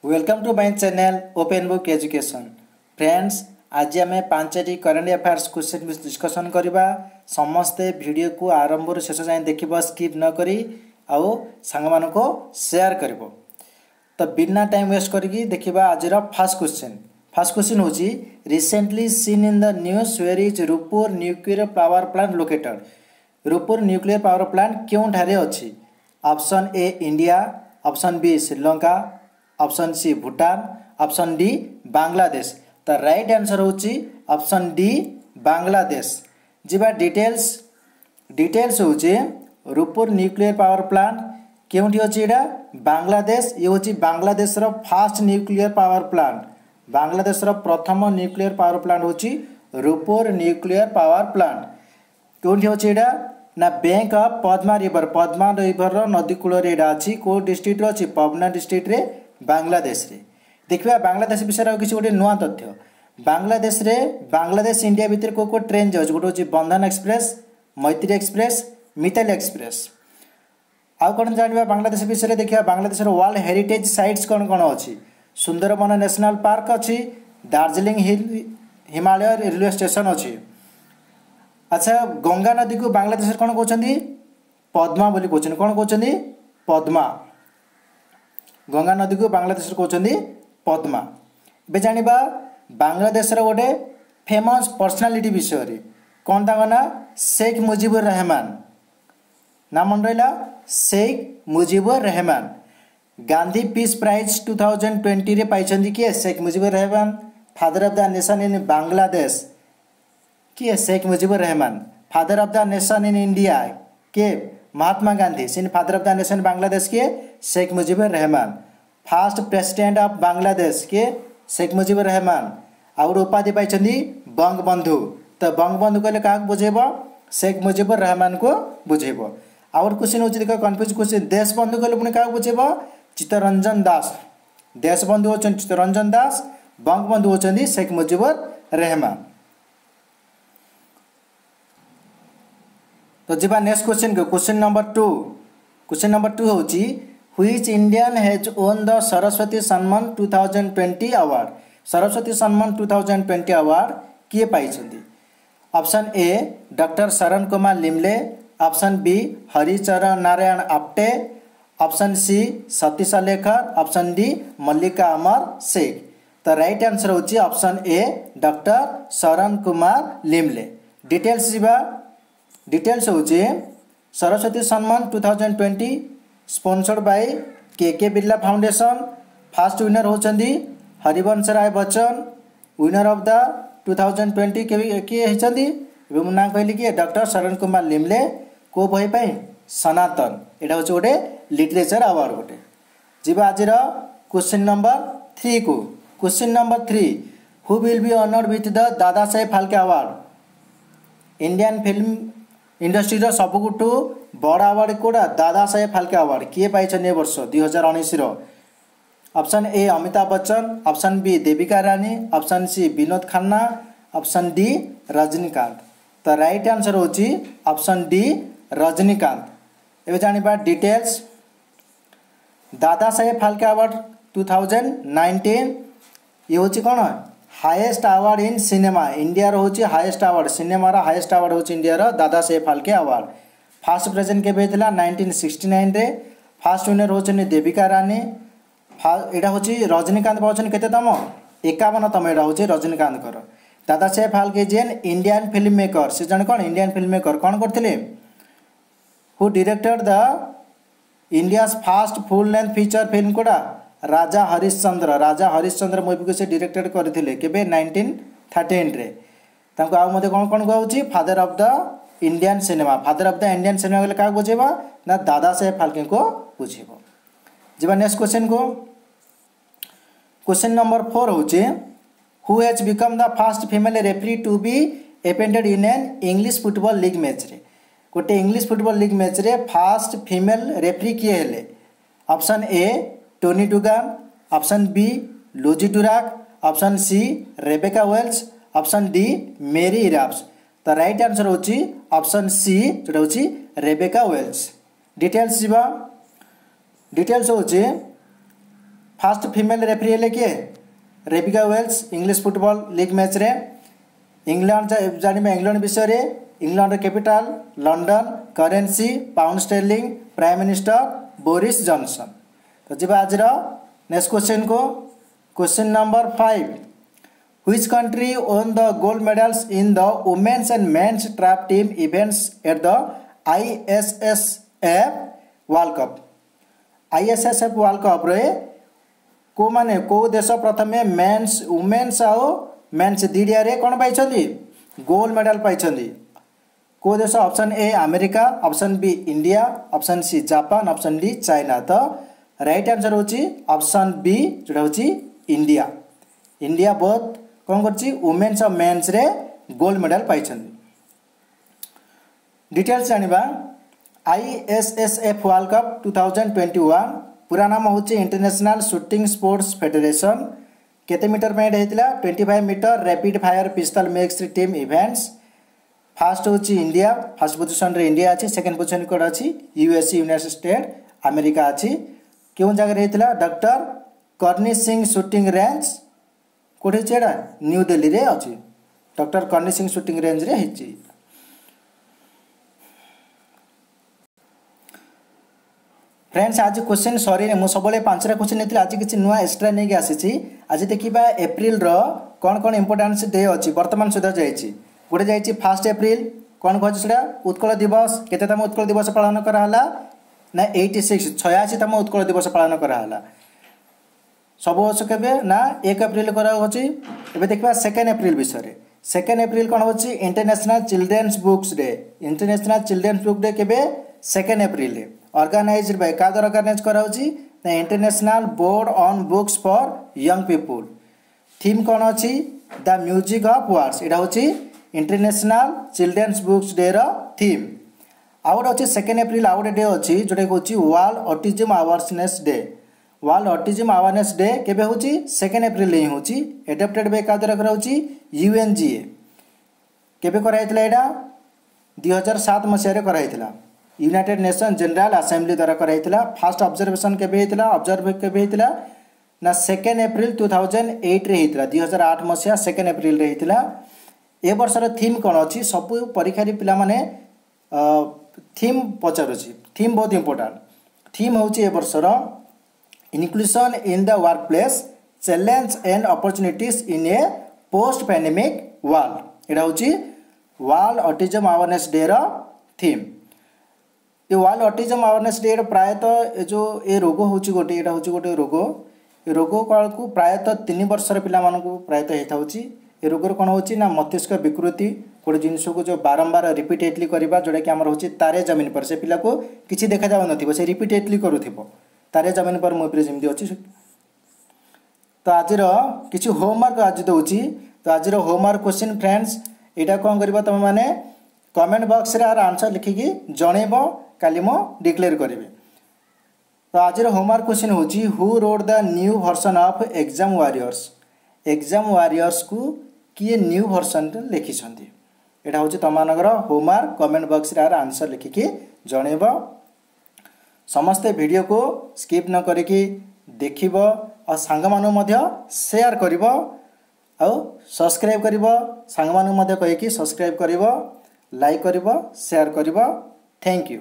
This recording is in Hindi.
Welcome to my channel Open Book Education. Friends, आज आम 5टी करेन्ट अफेयर्स क्वेश्चन डिस्कसन करवा। समस्ते वीडियो को आरंभ शेष जाए देखा स्किप न करी आउ सांग मान को शेयर कर। तो बिना टाइम वेस्ट करके देखा आज फर्स्ट क्वेश्चन हूँ recently seen in the news where is Rooppur nuclear power plant located. Rooppur nuclear power plant क्यों ठारे अच्छी? Option A India, option B Sri Lanka, option C Bhutan, option D Bangladesh. तो राइट आंसर होची ऑप्शन डी बांग्लादेश। जीवा डिटेल्स होची रूपुर न्यूक्लियर पावर प्लांट केउठी अछि एडा बांग्लादेश। ये होची बांग्लादेश रो first nuclear power plant. Bangladesh रो प्रथम न्यूक्लियर पावर प्लांट होची रूपुर न्यूक्लियर पावर प्लांट। केउठी अछि एडा ना बैंक ऑफ पद्मा रिवर रो नदी कूल रे एडा अछि। को डिस्ट्रिक्ट रो अछि? पबना डिस्ट्रिक्ट रे बांग्लादेश रे। देखिए बांग्लादेश विषय किसी गोटे नुआ तथ्य। बांग्लादेश इंडिया भितर को ट्रेन जाऊँ गोटे हूँ बंधन एक्सप्रेस, मैत्री एक्सप्रेस, मिताली एक्सप्रेस। आउ कौन जाना बांग्लादेश विषय देखिए बांग्लादेश वर्ल्ड हेरिटेज साइट्स कौन कौन अच्छी? सुंदरबन नेशनल पार्क अच्छी, दार्जिलिंग हिमालय रेलवे स्टेशन अच्छी। अच्छा, गंगा नदी को बांग्लादेश कौन कहते? पद्मा बोली कहते। कौन कहते? पद्मा। गंगा नदी को बांग्लादेश कहते पद्मा। बे जानिबा बांग्लादेश गोटे फेमस पर्सनालिटी विषय कौन तांका ना? शेख मुजिबुर रहमान। नाम मन रहा शेख मुजिबुर रहमान। गांधी पीस प्राइज 2020 रे पाइछंदी किए? Sheikh Mujibur Rahman. Father of the nation in Bangladesh किए? Sheikh Mujibur Rahman. Father of the nation in India के? महात्मा गांधी। सिन father of the nation Bangladesh के? Sheikh Mujibur Rahman. First president of Bangladesh के? शेख मुजिबुर रहमान। और उपाधि पाइछंदी बंगबंधु। तो बंगबंधु कहले क्या बुझेब? शेख मुजिबुर रहमान को बुझेब। और क्वेश्चन होची देखो कन्फ्यूज क्वेश्चन। देशबंधु कहले पुणी क्या बुझेब? चित्तरंजन दास। देशबंधु होचन चित्तरंजन दास, बंगबंधु होचंदी शेख मुजिबुर रहमान। तो जीवा नेक्स्ट क्वेश्चन को। क्वेश्चन नंबर 2 होची which Indian has own the Saraswati सम्मान 2020 अवार्ड। सरस्वती सम्मान 2020 अवार्ड किए पाइछंदी? Option A doctor Sharan Kumar Limbale, option B Haricharan Narayan Apte, option C Satish Alekar, option D Mallika Amar Sheikh. तो राइट आंसर होची option A doctor Sharan Kumar लिमले। Details होची सरस्वती सम्मान 2020 sponsored by K Birla foundation. First winner होचंदी Harivansh Rai Bachchan. Winner of the 2020 किए होचंदी? ना कहली कि डॉक्टर शरण कुमार लिमले। को बही पाई? सनातन। एटा होचे गोटे लिटरेचर अवार्ड गोटे। जीवा आज क्वेश्चन नंबर 3 को। Question number 3 who will be honoured with the Dada Saheb Phalke award. Indian film industry सबुठू बड़ अवार्ड कोड़ा? दादा साहेब फाल्के अवार्ड किए पाइछन ए वर्ष 2019 रो? Option A Amitabh Bachchan, option B Devika Rani, option C Vinod Khanna, option D Rajinikanth. तो राइट आंसर होची ऑप्शन डी रजनीकांत। एबे जानिबा डिटेल्स। दादा साहेब फाल्के अवार्ड 2019 ये होची कौन? Highest award in cinema. India रो होची हाईएस्ट अवार्ड। सिनेमा रा हाईएस्ट अवार्ड होची इंडिया रो Dada Saheb Phalke award. First present के भेजला 1969 रे। फर्स्ट विनर होचनी देविका रानी। एटा होची रजनीकांत पाउछन केतेतम? 51तम एटा होची रजनीकांत कर। दादा साहेब फाल्के जेन इंडियन फिल्म मेकर। से जन कौन? इंडियन फिल्म मेकर कौन करथिले? Who directed the India's first full length feature film कोडा? राजा हरिश्चंद्र मूवी को से डायरेक्टेड करथिले केबे? 1913 रे। तांको आ मते कौन कौन कहउची? Father of the Indian cinema. Father of the Indian cinema गले का बुझेबा? ना दादा साहेब फाल्के को बुझेबो। जीवा नेक्स्ट क्वेश्चन को। क्वेश्चन नंबर 4 होचे who has become the first female referee to be appointed in an English football league match रे। गोटे इंग्लिश फुटबॉल लीग मैच रे फर्स्ट फीमेल रेफरी किए हेले? Option A Tony Dugan, option B Lucy Durack, option C Rebecca Welch, option D Mary Earps. तो राइट आंसर होची ऑप्शन सी जोटा होची रेबेका वेल्स। डिटेल्स होची फास्ट फीमेल रेफरी हेले किए रेबिका Wales English football league match रे। इंग्लैंड जानवे इंग्लैंड विषय रे। England capital London, currency pound sterling, prime minister Boris Johnson. तो जी आज नेक्स्ट क्वेश्चन को question number 5 which country won the gold medals in the women's and men's trap team events at the ISSF World Cup. ISSF World Cup रे को माने को देश प्रथमे मेन्स वुमेन्स आउ मेन्स दीडिया रे कोन पाइछंदी गोल्ड मेडल पाइछंदी। को देश option A America, option B India, option C Japan, option D China. तो राइट आंसर होची ऑप्शन बी जोटा होची इंडिया। इंडिया बहुत कौन करची वुमेन्स और मेन्स रे गोल्ड मेडल पाइछंदी। डिटेल्स जानिबा ISSF वर्ल्ड कप 2021 पूरा नाम होची इंटरनेशनल शूटिंग स्पोर्ट्स फेडरेशन। केते मीटर में हेतिला 25 metre rapid fire pistol mixed team events. First होची इंडिया, फर्स्ट पोजीशन रे इंडिया अछि, सेकंड पोजीशन कोड अछि USA यूनाइटेड स्टेट अमेरिका अछि। केउन जगह हेतिला doctor Karni Singh shooting range कोठे छेडा न्यू दिल्ली रे अछि। Doctor Karni Singh shooting range रे हेछि। फ्रेंड्स आज क्वेश्चन सॉरी मु सबले 5टा क्वेश्चन नेतिला आज किछि नुवा एक्स्ट्रा नै के आसीछि। आज देखिबा अप्रैल रो कोन कोन इंपोर्टेंस डे अछि वर्तमान सुधा जाइछि। गोटे जाइछि 1 अप्रैल कोन कहछि सेडा उत्कल दिवस। केतेतम उत्कल दिवस पालन करा हला ना 86तम उत्कल दिवस पालन करा हला। सब वर्ष केबे ना 1 अप्रैल करा होछि। एबे देखबा 2 अप्रैल विषय। 2 अप्रैल कोन होछि International Children's Books Day. International Children's Book Day केबे 2 अप्रैल रे ऑर्गेनाइज्ड बाय का द्वारा ऑर्गेनाइज करा होछि ना International Board on Books for Young People. Theme कोन अछि द म्यूजिक ऑफ वर्ड्स। एटा होछि इंटरनेशनल चिल्ड्रंस बुक्स डे रो थीम। आउट अछि 2 अप्रैल आउट डे अछि जोटे होछि World Autism Awareness Day. World Autism Awareness Day केबे होछि 2 अप्रैल ही होछि। एडॉप्टेड बाय का द्वारा करा होछि UNGA। केबे करा हितला एटा 2007 मसिया रे करा हितला यूनाइटेड नेशन जनरल असेंबली द्वारा करा हितला। फर्स्ट ऑब्जर्वेशन केबे हितला ऑब्जर्व केबे हितला ना 2 अप्रैल 2008 रे हितला। 2008 मसिया 2 अप्रैल रे हितला। ए वर्षर थीम कौन अच्छी सब परीक्षा पिला माने थीम पचारुची। थीम बहुत इंपोर्टेंट। थीम होची ए वर्षर inclusion in the workplace challenge and opportunities in a post pandemic world. एटा होची वर्ल्ड ऑटिज्म अवेयरनेस डे रो थीम। ये वर्ल्ड ऑटिज्म अवेयरनेस डे प्रायतः जो ए रोग होची गोटे एटा होची गोटे रोग। ए रोग को प्रायतः 3 वर्षर पिला मानकु प्रायतः हेता होची। ए रोगर कौन होची ना मस्तिष्क विकृति गोटे जिनस को जो बारंबार रिपीटेडली करवा जोटा कि आमर होची तारे जमीन पर से पिला को किसी देखा जाउ नथिबो से रिपीटेडली करूथिबो तारे जमीन पर मोबाइल जेमती अछि। तो आज किसी होमवर्क आज दउची। तो आज होमवर्क क्वेश्चन फ्रेंड्स एटा कोन करबा तुम माने कमेंट बॉक्स रे आंसर लिखिकी जणेबो काली मो डिक्लेयर करिवे। तो आज होमवर्क क्वेश्चन होची who wrote the new version of exam warriors. Exam warriors को किए न्यू वर्जन लिखि छथि। एटा होची तमानगर होमवर्क कमेंट बॉक्स रे आंसर लिखिकी जणेबो। समस्त वीडियो को स्किप न करिकी देखिबो और सांग मानु मध्य शेयर करिबो और सब्सक्राइब करिबो। सांग मानु मध्य कहि कि सब्सक्राइब करिबो, लाइक करिबो, शेयर करिबो। Thank you.